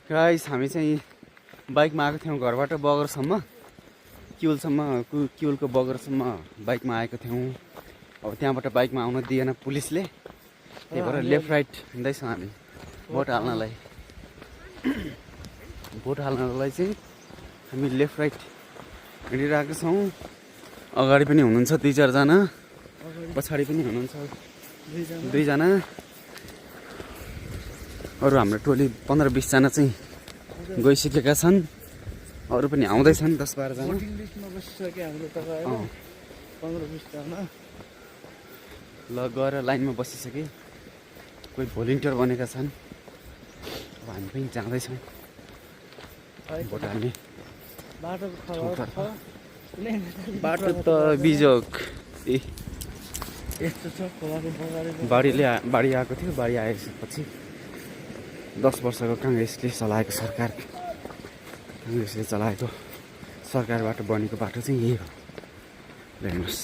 Guys हामी चाहिँ बाइकमा आएको थियौँ घरबाट बगरसम्म क्युलको बगरसम्म बाइकमा आएको थियौँ। अब त्यहाँबाट बाइकमा आउन दिएन पुलिसले, त्यही भएर लेफ्ट राइट हिँड्दैछौँ हामी भोट हाल्नलाई। भोट हाल्नलाई चाहिँ हामी लेफ्ट राइट हिँडिरहेको छौँ। अगाडि पनि हुनुहुन्छ 2-4 जना, पछाडि पनि हुनुहुन्छ 2 जना। अरू हाम्रो टोली 15-20 जना चाहिँ गइसकेका छन्, अरू पनि आउँदैछन् 10-12 जना। ल गएर लाइनमा बसिसके, कोही भोलिन्टियर बनेका छन्। अब हामी पनि जाँदैछौँ भोट हाल्ने। बाटो त बिजोक बाढी आएको थियो। बाढी आएपछि 10 वर्षको काङ्ग्रेसले चलाएको सरकार, काङ्ग्रेसले चलाएको सरकारबाट बनेको बाटो चाहिँ यही हो। हेर्नुहोस्।